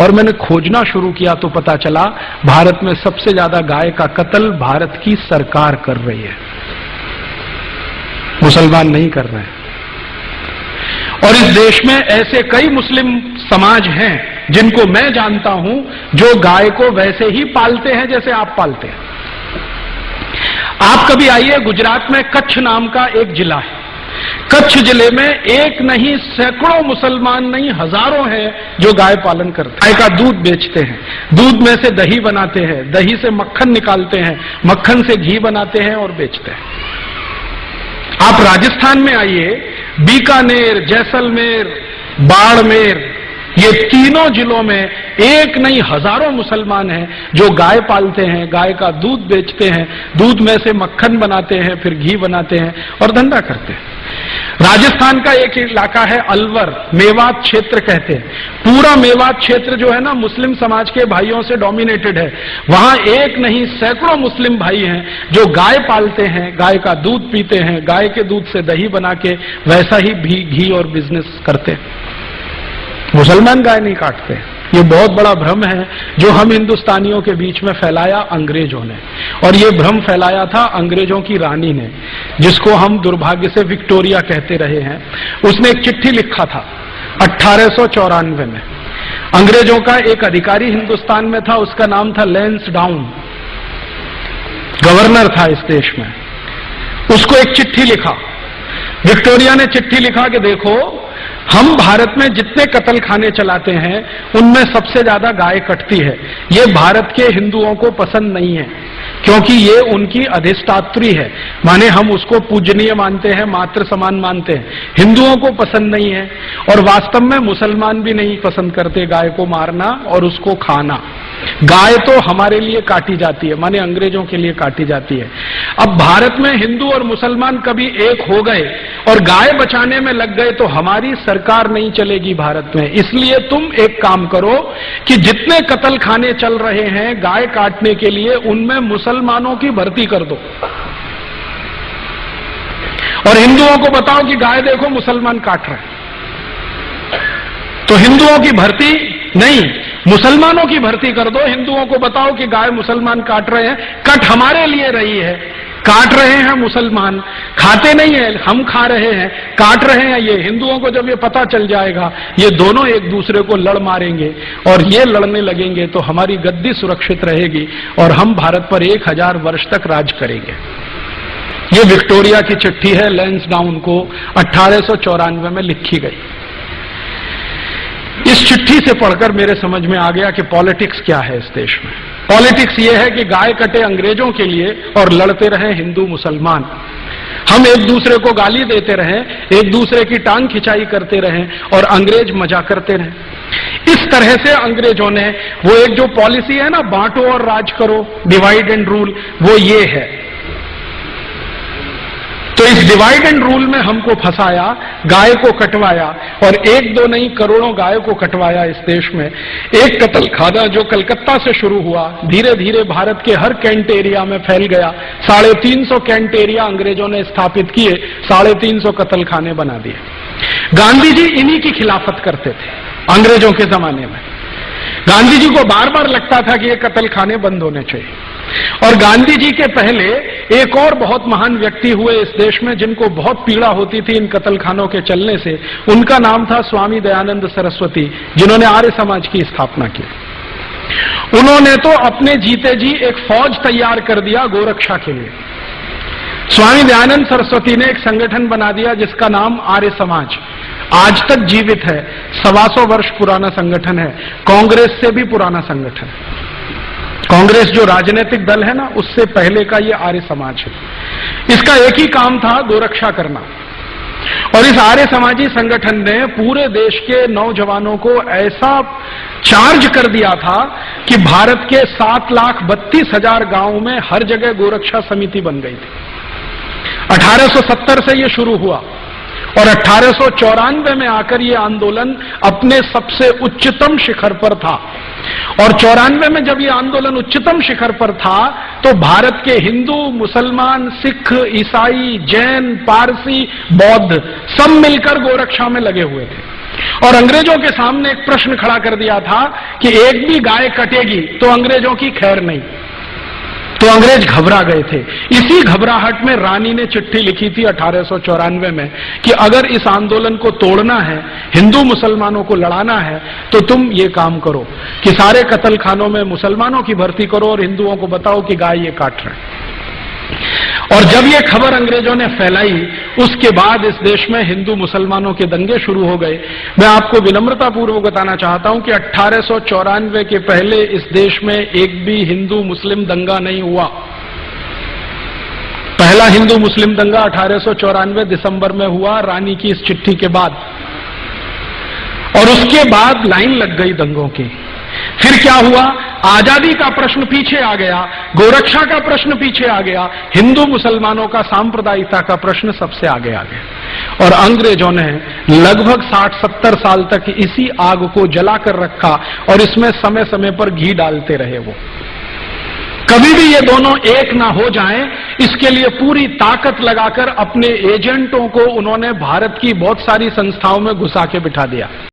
और मैंने खोजना शुरू किया तो पता चला भारत में सबसे ज्यादा गाय का कत्ल भारत की सरकार कर रही है, मुसलमान नहीं कर रहे हैं। और इस देश में ऐसे कई मुस्लिम समाज हैं जिनको मैं जानता हूं जो गाय को वैसे ही पालते हैं जैसे आप पालते हैं। आप कभी आइए, गुजरात में कच्छ नाम का एक जिला है। कच्छ जिले में एक नहीं सैकड़ों मुसलमान नहीं हजारों हैं जो गाय पालन करते हैं। गाय का दूध बेचते हैं, दूध में से दही बनाते हैं, दही से मक्खन निकालते हैं, मक्खन से घी बनाते हैं और बेचते हैं। आप राजस्थान में आइए, बीकानेर, जैसलमेर, बाड़मेर, ये तीनों जिलों में एक नहीं हजारों मुसलमान हैं जो गाय पालते हैं, गाय का दूध बेचते हैं, दूध में से मक्खन बनाते हैं, फिर घी बनाते हैं और धंधा करते हैं। राजस्थान का एक इलाका है अलवर, मेवात क्षेत्र कहते हैं। पूरा मेवात क्षेत्र जो है ना मुस्लिम समाज के भाइयों से डोमिनेटेड है। वहां एक नहीं सैकड़ों मुस्लिम भाई हैं जो गाय पालते हैं, गाय का दूध पीते हैं, गाय के दूध से दही बना के वैसा ही भी घी और बिजनेस करते हैं। मुसलमान गाय नहीं काटते। ये बहुत बड़ा भ्रम है जो हम हिंदुस्तानियों के बीच में फैलाया अंग्रेजों ने, और ये भ्रम फैलाया था अंग्रेजों की रानी ने, जिसको हम दुर्भाग्य से विक्टोरिया कहते रहे हैं। उसने एक चिट्ठी लिखा था 1894 में। अंग्रेजों का एक अधिकारी हिंदुस्तान में था, उसका नाम था लैंसडाउन, गवर्नर था इस देश में। उसको एक चिट्ठी लिखा, विक्टोरिया ने चिट्ठी लिखा कि देखो, हम भारत में जितने कत्ल खाने चलाते हैं उनमें सबसे ज्यादा गाय कटती है। ये भारत के हिंदुओं को पसंद नहीं है क्योंकि ये उनकी अधिष्ठात्री है, माने हम उसको पूजनीय मानते हैं, मातृ समान मानते हैं। हिंदुओं को पसंद नहीं है और वास्तव में मुसलमान भी नहीं पसंद करते गाय को मारना और उसको खाना। गाय तो हमारे लिए काटी जाती है, माने अंग्रेजों के लिए काटी जाती है। अब भारत में हिंदू और मुसलमान कभी एक हो गए और गाय बचाने में लग गए तो हमारी सरकार नहीं चलेगी भारत में। इसलिए तुम एक काम करो कि जितने कत्ल खाने चल रहे हैं गाय काटने के लिए, उनमें मुसलमानों की भर्ती कर दो और हिंदुओं को बताओ कि गाय देखो मुसलमान काट रहे हैं। तो हिंदुओं की भर्ती नहीं, मुसलमानों की भर्ती कर दो। हिंदुओं को बताओ कि गाय मुसलमान काट रहे हैं, कट हमारे लिए रही है, काट रहे हैं मुसलमान, खाते नहीं है, हम खा रहे हैं, काट रहे हैं ये। हिंदुओं को जब ये पता चल जाएगा, ये दोनों एक दूसरे को लड़ मारेंगे और ये लड़ने लगेंगे तो हमारी गद्दी सुरक्षित रहेगी और हम भारत पर 1000 वर्ष तक राज करेंगे। ये विक्टोरिया की चिट्ठी है, लैंसडाउन को 1894 में लिखी गई। इस चिट्ठी से पढ़कर मेरे समझ में आ गया कि पॉलिटिक्स क्या है इस देश में। पॉलिटिक्स ये है कि गाय कटे अंग्रेजों के लिए और लड़ते रहे हिंदू मुसलमान। हम एक दूसरे को गाली देते रहें, एक दूसरे की टांग खिंचाई करते रहें और अंग्रेज मजा करते रहें। इस तरह से अंग्रेजों ने वो एक जो पॉलिसी है ना, बांटो और राज करो, डिवाइड एंड रूल, वो ये है। तो इस डिवाइड एंड रूल में हमको फंसाया, गाय को कटवाया और एक दो नहीं करोड़ों गाय को कटवाया इस देश में। एक कत्ल खाना जो कलकत्ता से शुरू हुआ, धीरे धीरे भारत के हर कैंट एरिया में फैल गया। 350 कैंट एरिया अंग्रेजों ने स्थापित किए, 350 कत्ल खाने बना दिए। गांधी जी इन्हीं की खिलाफत करते थे अंग्रेजों के जमाने में। गांधी जी को बार बार लगता था कि ये कत्ल खाने बंद होने चाहिए। और गांधी जी के पहले एक और बहुत महान व्यक्ति हुए इस देश में जिनको बहुत पीड़ा होती थी इन कत्ल खानों के चलने से। उनका नाम था स्वामी दयानंद सरस्वती, जिन्होंने आर्य समाज की स्थापना की। उन्होंने तो अपने जीते जी एक फौज तैयार कर दिया गोरक्षा के लिए। स्वामी दयानंद सरस्वती ने एक संगठन बना दिया जिसका नाम आर्य समाज, आज तक जीवित है। 125 वर्ष पुराना संगठन है, कांग्रेस से भी पुराना संगठन। कांग्रेस जो राजनीतिक दल है ना, उससे पहले का ये आर्य समाज है। इसका एक ही काम था, गोरक्षा करना। और इस आर्य समाजी संगठन ने पूरे देश के नौजवानों को ऐसा चार्ज कर दिया था कि भारत के 7,32,000 गांवों में हर जगह गोरक्षा समिति बन गई थी। 1870 से ये शुरू हुआ और 1894 में आकर ये आंदोलन अपने सबसे उच्चतम शिखर पर था। और 94 में जब ये आंदोलन उच्चतम शिखर पर था तो भारत के हिंदू, मुसलमान, सिख, ईसाई, जैन, पारसी, बौद्ध सब मिलकर गोरक्षा में लगे हुए थे। और अंग्रेजों के सामने एक प्रश्न खड़ा कर दिया था कि एक भी गाय कटेगी तो अंग्रेजों की खैर नहीं। तो अंग्रेज घबरा गए थे। इसी घबराहट में रानी ने चिट्ठी लिखी थी 1894 में कि अगर इस आंदोलन को तोड़ना है, हिंदू मुसलमानों को लड़ाना है, तो तुम ये काम करो कि सारे कत्ल खानों में मुसलमानों की भर्ती करो और हिंदुओं को बताओ कि गाय ये काट रहे हैं। और जब ये खबर अंग्रेजों ने फैलाई, उसके बाद इस देश में हिंदू मुसलमानों के दंगे शुरू हो गए। मैं आपको विनम्रतापूर्वक बताना चाहता हूं कि 1894 के पहले इस देश में एक भी हिंदू मुस्लिम दंगा नहीं हुआ। पहला हिंदू मुस्लिम दंगा 1894 दिसंबर में हुआ, रानी की इस चिट्ठी के बाद, और उसके बाद लाइन लग गई दंगों की। फिर क्या हुआ? आजादी का प्रश्न पीछे आ गया, गोरक्षा का प्रश्न पीछे आ गया, हिंदू मुसलमानों का सांप्रदायिकता का प्रश्न सबसे आगे आ गया। और अंग्रेजों ने लगभग 60-70 साल तक इसी आग को जलाकर रखा और इसमें समय समय पर घी डालते रहे। वो कभी भी ये दोनों एक ना हो जाएं, इसके लिए पूरी ताकत लगाकर अपने एजेंटों को उन्होंने भारत की बहुत सारी संस्थाओं में घुसा के बिठा दिया।